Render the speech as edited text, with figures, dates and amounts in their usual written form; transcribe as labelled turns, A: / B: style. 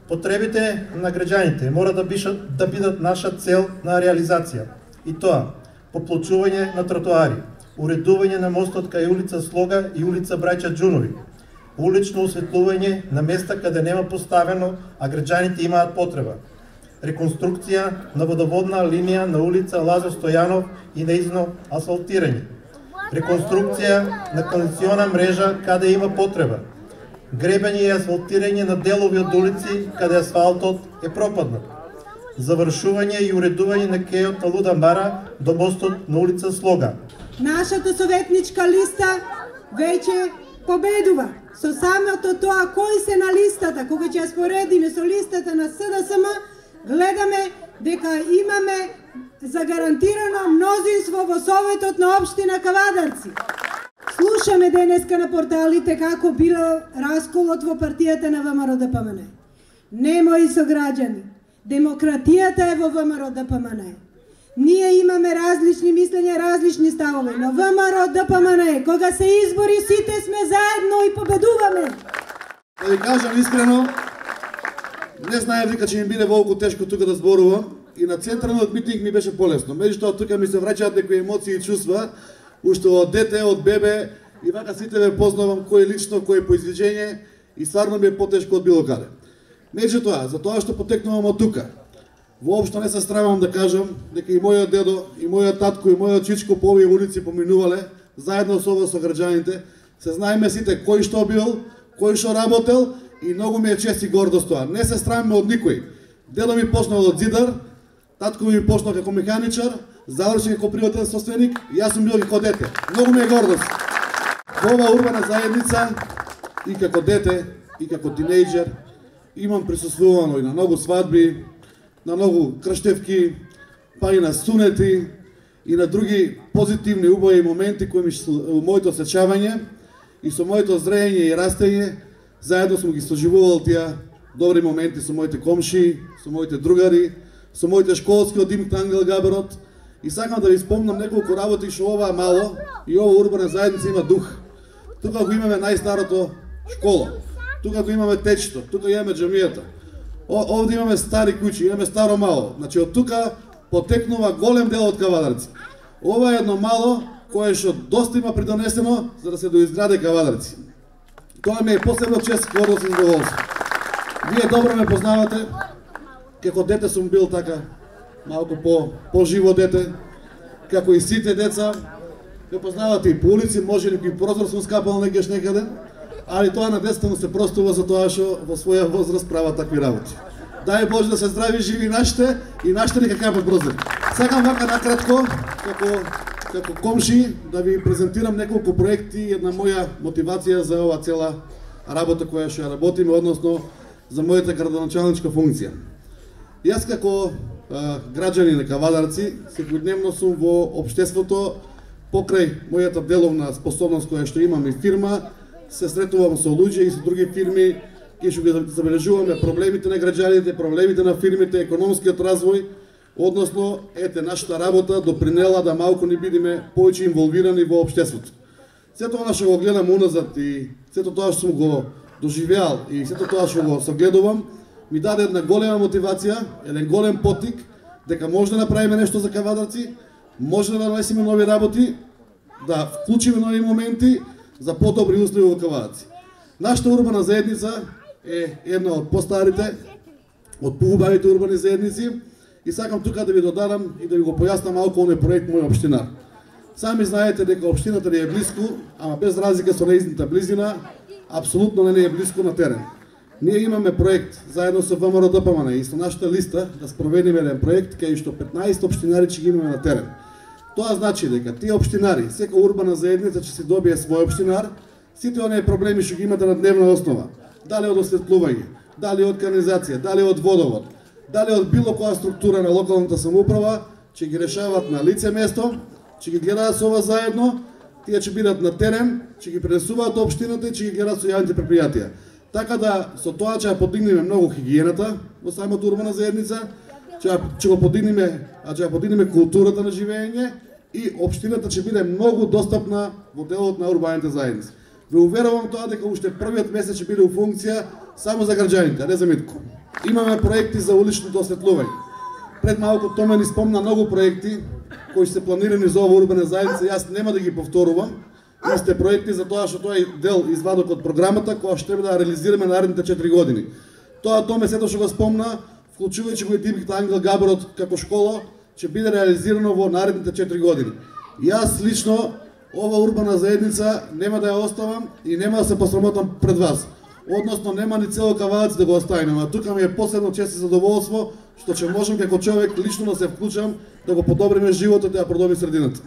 A: Потребите на граѓаните мора да бидат наша цел на реализација. И тоа, поплочување на тротоари, уредување на мостот кај улица Слога и улица Браќа Џунови, улично осветлување на места каде нема поставено, а граѓаните имаат потреба, реконструкција на водоводна линија на улица Лазар Стојанов и нејзино асфалтирање, реконструкција на канализациона мрежа каде има потреба, гребење и асфалтирање на делови од улици каде асфалтот е пропаднат, завршување и уредување на кејот на Луда Мара до мостот на улица Слога.
B: Нашата советничка листа веќе победува. Со самото тоа кои се на листата, кога ќе ја споредиме со листата на СДСМ, гледаме дека имаме загарантирано мнозинство во Советот на општина Кавадарци. Слушаме денеска на порталите како било расколот во партијата на ВМРО-ДПМН. Немои сограѓани, демократијата е во ВМРО-ДПМН. Ние имаме различни мислења, различни ставови, но ВМРО-ДПМН, кога се избори, сите сме заедно и победуваме.
C: Да ви кажам искрено, не знаев дека ќе ми биде волку тешко тука да зборувам и на централниот митинг ми беше полесно. Меѓутоа тука ми се враќаат некои емоции и чувства, уште од дете, од бебе и вака сите ве познавам кој лично, кој по извиđење и стварно ми е потешко од било каде. Меѓутоа, за тоа што потекнувам од тука, воопшто не се стравам да кажам дека и мојот дедо, и мојот татко, и мојот чичко по овие улици поминувале, заедно со ова со граѓаните, се знаеме сите кој што бил, кој што работел и многу ми е чест и гордост тоа. Не се страваме од никој. Дедо ми почнал од зидар, татко ми почнал како механичар, заврши како приватен собственик и јас сум бил како дете. Многу ми е гордост. Во оваа урбана заедница и како дете, и како тинејџер имам присуствувано и на многу свадби, на многу крштевки, па и на сунети и на други позитивни убави моменти кои ми со моето сечавање и со моето зрење и растење заедно сум ги соживувал тие добри моменти со моите комши, со моите другари, со моите школски од Димк Ангел Габерот и сакам да ви спомнам неколку работи што ова мало и ова урбана заедница има дух. Тука го имаме најстарото школа, тука го имаме течето, тука имаме џамијата. Овде имаме стари куќи, имаме старо мало. Значи од тука потекнува голем дел од Кавадарци. Ова е едно мало кое што доста има придонесено за да се доизграде Кавадарци. Тоа ми е посебно чест, гордост и задоволство. Вие добро ме познавате. Како дете сум бил така малку по-живо дете, како и сите деца. Ме познавате и по улици, може некој прозор сум скапал некаде. Али тоа на децата му се простува за тоа што во своја возраст прават такви работи. Дај Боже да се здрави живи нашите и нашите нека капат прозор. Сакам вака накратко, како комши, да ви презентирам неколку проекти и една моја мотивација за ова цела работа која што ја работиме, односно за мојата градоначалничка функција. Јас како граѓанин на Кавадарци секојдневно сум во општеството покрај мојата деловна способност која што имам и фирма, се сретувам со луѓе и со други фирми, кај што ги забележуваме проблемите на граѓаните, проблемите на фирмите, економскиот развој, односно, нашата работа допринела да малку ни бидеме повеќе инволвирани во општеството. Сето она што го гледам уназад и сето тоа што сум го доживеал и сето тоа што го согледувам, ми даде една голема мотивација, еден голем поттик, дека може да направиме нешто за Кавадарци, може да нанесеме нови работи, да вклучиме нови моменти, за подобри услови во Кавадарци. Нашата урбана заедница е една од постарите, од поубавите урбани заедници и сакам тука да ви додадам и да ви го појаснам малку оној проект мој општинар. Сами знаете дека општината ни е близко, ама без разлика со нејзината близина, апсолутно не е близко на терен. Ние имаме проект заедно со ВМРО-ДПМН и со нашата листа да спроведиме еден проект кај што 15 општинари ќе ги имаме на терен. Тоа значи дека тие општинари, сека урбана заедница ќе си добие свој општинар, сите оние проблеми што ги имате на дневна основа, дали од осветлување, дали од канализација, дали од водовод, дали од било која структура на локалната самоуправа, ќе ги решават на лице место, ќе ги гледаат со ова заедно, тие ќе бидат на терен, ќе ги пренесуваат општината и ќе ги гледаат со јавните предпријатија. Така да со тоа ќе ја подигнеме многу хигиената во самата урбана заедница, ќе го подигнеме културата на живење и општината ќе биде многу достапна во делот на урбаните заедници. Ве уверувам тоа дека уште првиот месец ќе биде у функција само за граѓаните, а не за Митко. Имаме проекти за уличното осветлување. Пред малку Томе ни спомна многу проекти кои се планирани за ова урбана заедница, јас нема да ги повторувам. Исти проекти за тоа што тоа е дел извадок од програмата која што треба да реализираме наредните 4 години. Тоа Томе сето што го спомна, вклучувајќи го и директор Ангел Габрот како школа, ќе биде реализирано во наредните 4 години. Јас лично ова урбана заедница нема да ја оставам и нема да се посрамотам пред вас. Односно нема ни цело Кавалец да го оставиме, а тука ми е посебно чест и задоволство што ќе можам како човек лично да се вклучам да го подобриме животот и да продобри средината.